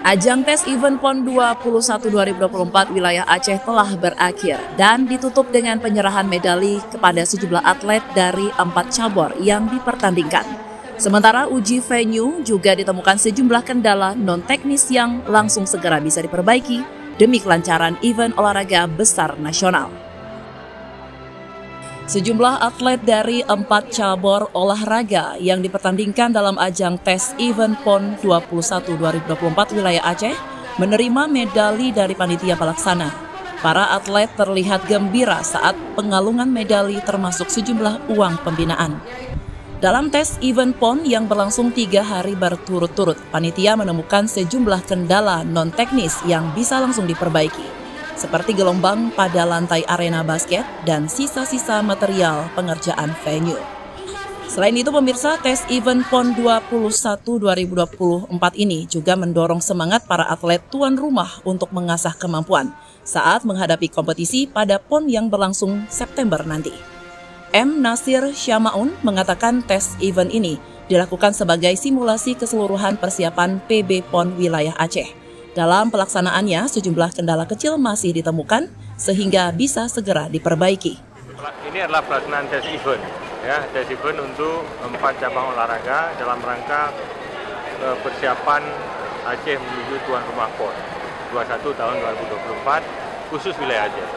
Ajang tes event PON 21 2024 wilayah Aceh telah berakhir dan ditutup dengan penyerahan medali kepada sejumlah atlet dari 4 cabur yang dipertandingkan. Sementara uji venue juga ditemukan sejumlah kendala non-teknis yang langsung segera bisa diperbaiki demi kelancaran event olahraga besar nasional. Sejumlah atlet dari 4 cabur olahraga yang dipertandingkan dalam ajang tes event PON 21 2024 wilayah Aceh menerima medali dari panitia pelaksana. Para atlet terlihat gembira saat pengalungan medali termasuk sejumlah uang pembinaan. Dalam tes event PON yang berlangsung 3 hari berturut-turut, panitia menemukan sejumlah kendala non-teknis yang bisa langsung diperbaiki, seperti gelombang pada lantai arena basket dan sisa-sisa material pengerjaan venue. Selain itu, pemirsa, tes event PON 21 2024 ini juga mendorong semangat para atlet tuan rumah untuk mengasah kemampuan saat menghadapi kompetisi pada PON yang berlangsung September nanti. M. Nasir Syamaun mengatakan tes event ini dilakukan sebagai simulasi keseluruhan persiapan PB PON wilayah Aceh. Dalam pelaksanaannya, sejumlah kendala kecil masih ditemukan sehingga bisa segera diperbaiki. Ini adalah pelaksanaan tes event, ya, tes event untuk 4 cabang olahraga dalam rangka persiapan Aceh menuju tuan rumah PON 21 tahun 2024 khusus wilayah Aceh.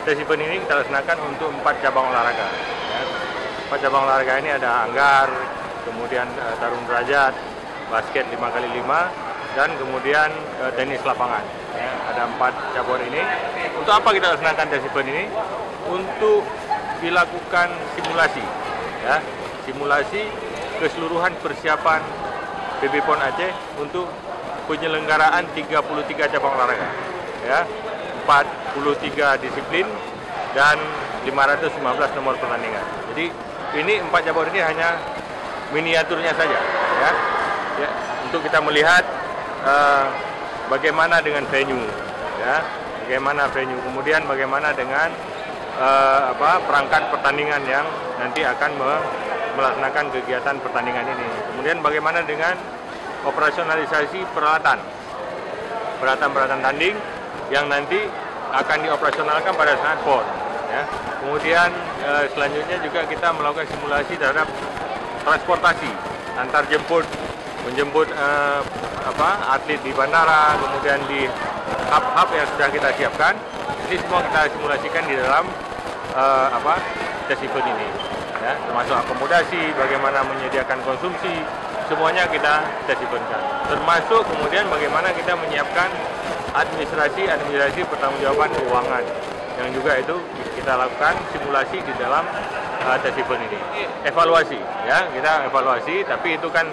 Tes event ini kita laksanakan untuk 4 cabang olahraga. Ya. 4 cabang olahraga ini ada anggar, kemudian tarung derajat, basket 5x5, dan kemudian tenis lapangan. Ya, ada 4 cabur ini. Untuk apa kita laksanakan tes event ini? Untuk dilakukan simulasi, ya, simulasi keseluruhan persiapan PB PON Aceh untuk penyelenggaraan 33 cabang olahraga, ya, 43 disiplin dan 515 nomor pertandingan. Jadi ini 4 cabur ini hanya miniaturnya saja, ya, ya, untuk kita melihat bagaimana dengan venue, ya, bagaimana venue, kemudian bagaimana dengan perangkat pertandingan yang nanti akan melaksanakan kegiatan pertandingan ini, kemudian bagaimana dengan operasionalisasi peralatan tanding yang nanti akan dioperasionnalkan pada saat PON, ya. Kemudian selanjutnya juga kita melakukan simulasi terhadap transportasi antar menjemput atlet di bandara, kemudian di hub-hub yang sudah kita siapkan. Ini semua kita simulasikan di dalam tes event ini, ya, termasuk akomodasi, bagaimana menyediakan konsumsi, semuanya kita tes eventkan. Termasuk kemudian bagaimana kita menyiapkan administrasi pertanggungjawaban keuangan, yang juga itu kita lakukan simulasi di dalam tes event ini. Evaluasi, ya, kita evaluasi, tapi itu kan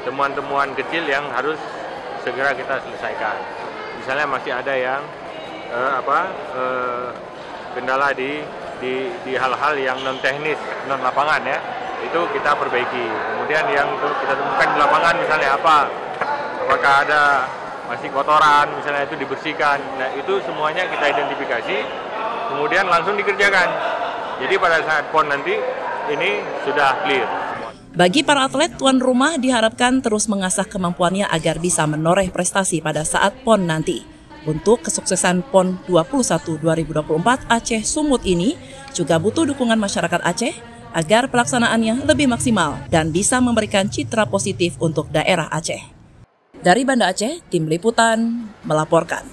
temuan-temuan kecil yang harus segera kita selesaikan. Misalnya masih ada yang kendala di hal-hal yang non teknis, non lapangan, ya, itu kita perbaiki. Kemudian yang kita temukan di lapangan misalnya apakah ada masih kotoran, misalnya itu dibersihkan. Nah, itu semuanya kita identifikasi, kemudian langsung dikerjakan. Jadi pada saat PON nanti ini sudah clear. Bagi para atlet tuan rumah diharapkan terus mengasah kemampuannya agar bisa menoreh prestasi pada saat PON nanti. Untuk kesuksesan PON 21 2024 Aceh Sumut ini juga butuh dukungan masyarakat Aceh agar pelaksanaannya lebih maksimal dan bisa memberikan citra positif untuk daerah Aceh. Dari Banda Aceh, tim liputan melaporkan.